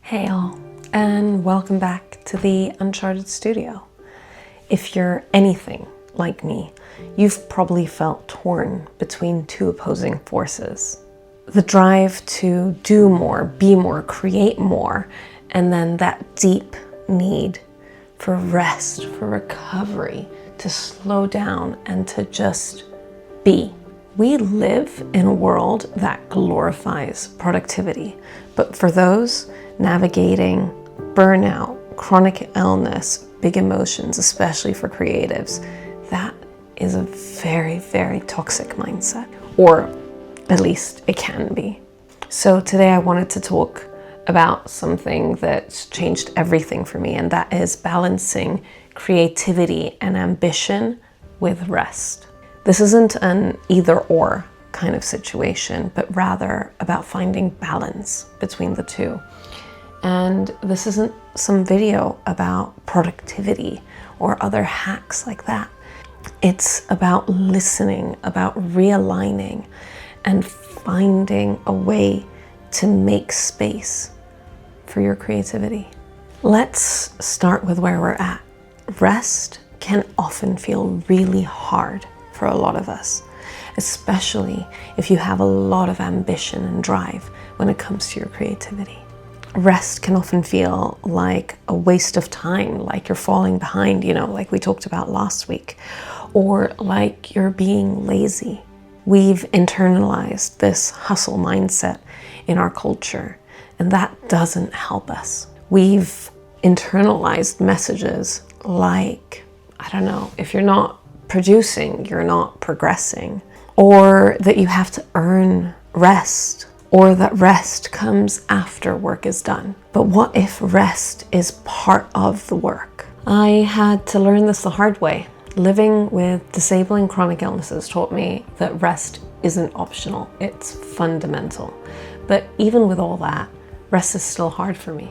Hey all, and welcome back to the Uncharted studio. If you're anything like me, you've probably felt torn between two opposing forces. The drive to do more, be more, create more, and then that deep need for rest, for recovery, to slow down and to just be. We live in a world that glorifies productivity, but for those navigating burnout, chronic illness, big emotions, especially for creatives, that is a very, very toxic mindset, or at least it can be. So today I wanted to talk about something that's changed everything for me, and that is balancing creativity and ambition with rest. This isn't an either or kind of situation, but rather about finding balance between the two. And this isn't some video about productivity or other hacks like that. It's about listening, about realigning, and finding a way to make space for your creativity. Let's start with where we're at. Rest can often feel really hard for a lot of us, especially if you have a lot of ambition and drive when it comes to your creativity. Rest can often feel like a waste of time, like you're falling behind, like we talked about last week, or like you're being lazy. We've internalized this hustle mindset in our culture, and that doesn't help us. We've internalized messages like, if you're not producing, you're not progressing, or that you have to earn rest, or that rest comes after work is done. But what if rest is part of the work? I had to learn this the hard way. Living with disabling chronic illnesses taught me that rest isn't optional, it's fundamental. But even with all that, rest is still hard for me.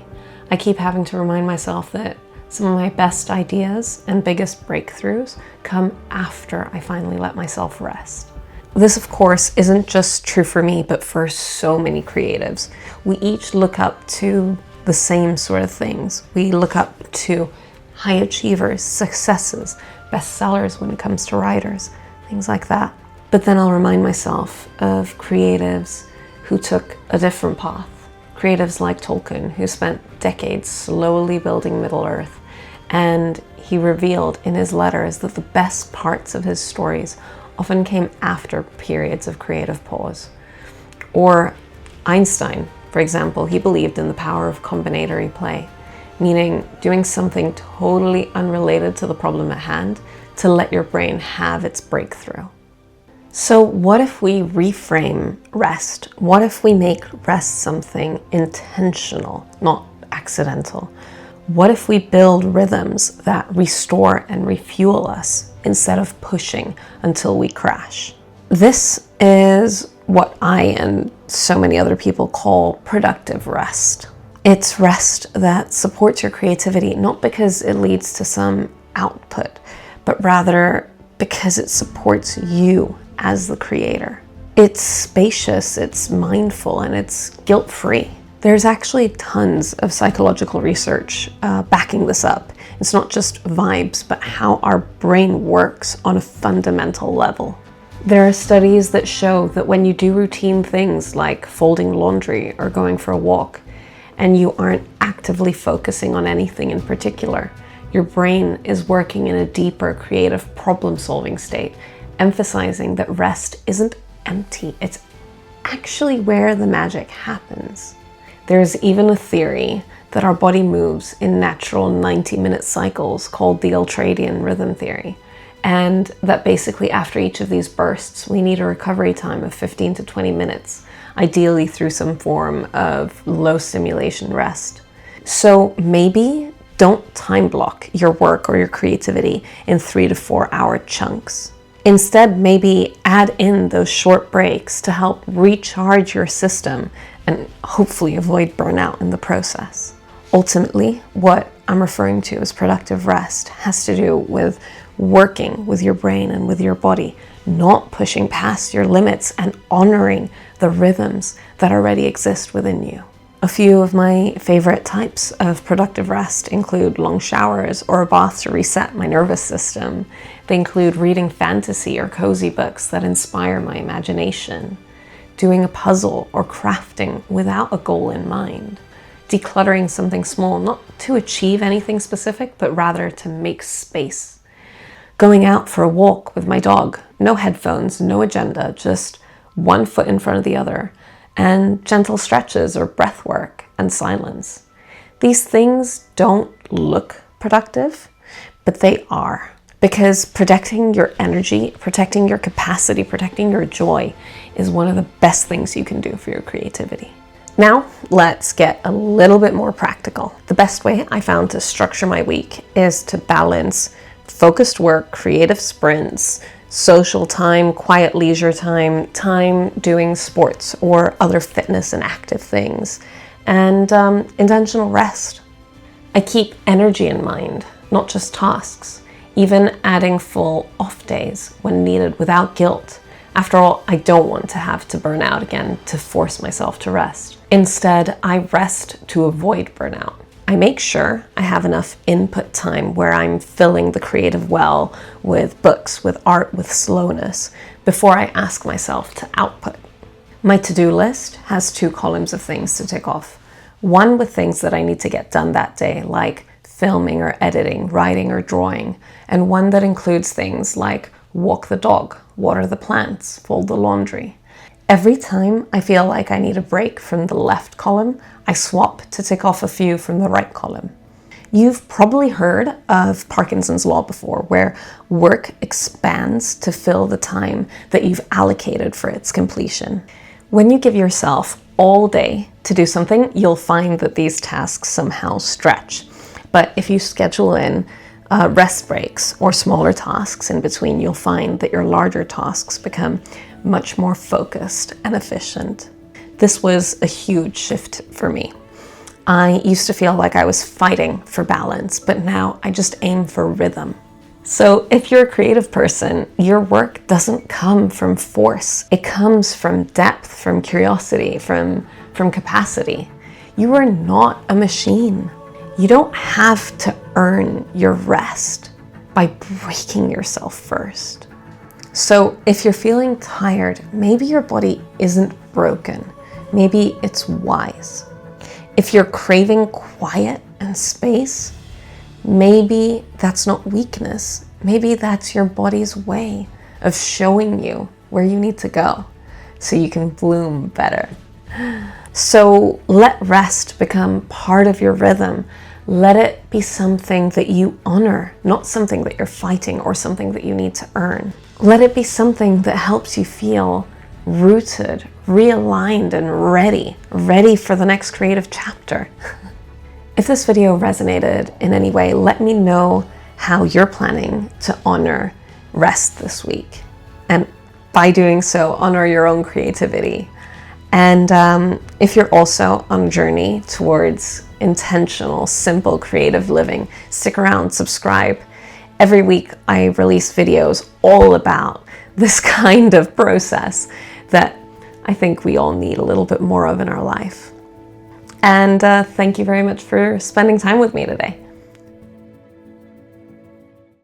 I keep having to remind myself that some of my best ideas and biggest breakthroughs come after I finally let myself rest. This, of course, isn't just true for me, but for so many creatives. We each look up to the same sort of things. We look up to high achievers, successes, bestsellers when it comes to writers, things like that. But then I'll remind myself of creatives who took a different path. Creatives like Tolkien, who spent decades slowly building Middle-earth, and he revealed in his letters that the best parts of his stories often came after periods of creative pause. Or Einstein, for example, he believed in the power of combinatory play, meaning doing something totally unrelated to the problem at hand to let your brain have its breakthrough. So what if we reframe rest? What if we make rest something intentional, not accidental? What if we build rhythms that restore and refuel us instead of pushing until we crash? This is what I and so many other people call productive rest. It's rest that supports your creativity, not because it leads to some output, but rather because it supports you as the creator. It's spacious, it's mindful, and it's guilt-free. There's actually tons of psychological research backing this up. It's not just vibes, but how our brain works on a fundamental level. There are studies that show that when you do routine things like folding laundry or going for a walk, and you aren't actively focusing on anything in particular, your brain is working in a deeper creative problem-solving state, emphasizing that rest isn't empty, it's actually where the magic happens. There's even a theory that our body moves in natural 90-minute cycles called the ultradian rhythm theory, and that basically after each of these bursts, we need a recovery time of 15 to 20 minutes, ideally through some form of low stimulation rest. So maybe don't time block your work or your creativity in 3 to 4 hour chunks. Instead, maybe add in those short breaks to help recharge your system and hopefully avoid burnout in the process. Ultimately, what I'm referring to as productive rest has to do with working with your brain and with your body, not pushing past your limits and honoring the rhythms that already exist within you. A few of my favorite types of productive rest include long showers or a bath to reset my nervous system. They include reading fantasy or cozy books that inspire my imagination, doing a puzzle or crafting without a goal in mind, decluttering something small, not to achieve anything specific, but rather to make space, going out for a walk with my dog, no headphones, no agenda, just one foot in front of the other, and gentle stretches or breath work and silence. These things don't look productive, but they are. Because protecting your energy, protecting your capacity, protecting your joy is one of the best things you can do for your creativity. Now, let's get a little bit more practical. The best way I found to structure my week is to balance focused work, creative sprints, social time, quiet leisure time, time doing sports or other fitness and active things, and intentional rest. I keep energy in mind, not just tasks, even adding full off days when needed without guilt. After all, I don't want to have to burn out again to force myself to rest. Instead, I rest to avoid burnout. I make sure I have enough input time where I'm filling the creative well with books, with art, with slowness, before I ask myself to output. My to-do list has 2 columns of things to tick off. One with things that I need to get done that day, like filming or editing, writing or drawing, and one that includes things like walk the dog, water the plants, fold the laundry. Every time I feel like I need a break from the left column, I swap to tick off a few from the right column. You've probably heard of Parkinson's law before, where work expands to fill the time that you've allocated for its completion. When you give yourself all day to do something, you'll find that these tasks somehow stretch. But if you schedule in rest breaks or smaller tasks in between, you'll find that your larger tasks become much more focused and efficient. This was a huge shift for me. I used to feel like I was fighting for balance, but now I just aim for rhythm. So if you're a creative person, your work doesn't come from force. It comes from depth, from curiosity, from capacity. You are not a machine. You don't have to earn your rest by breaking yourself first. So if you're feeling tired, maybe your body isn't broken. Maybe it's wise. If you're craving quiet and space, maybe that's not weakness. Maybe that's your body's way of showing you where you need to go so you can bloom better. So let rest become part of your rhythm. Let it be something that you honor, not something that you're fighting or something that you need to earn. Let it be something that helps you feel rooted, realigned, and ready for the next creative chapter. If this video resonated in any way, let me know how you're planning to honor rest this week. And by doing so, honor your own creativity. And if you're also on a journey towards intentional, simple, creative living, stick around, subscribe. Every week I release videos all about this kind of process that I think we all need a little bit more of in our life. And thank you very much for spending time with me today.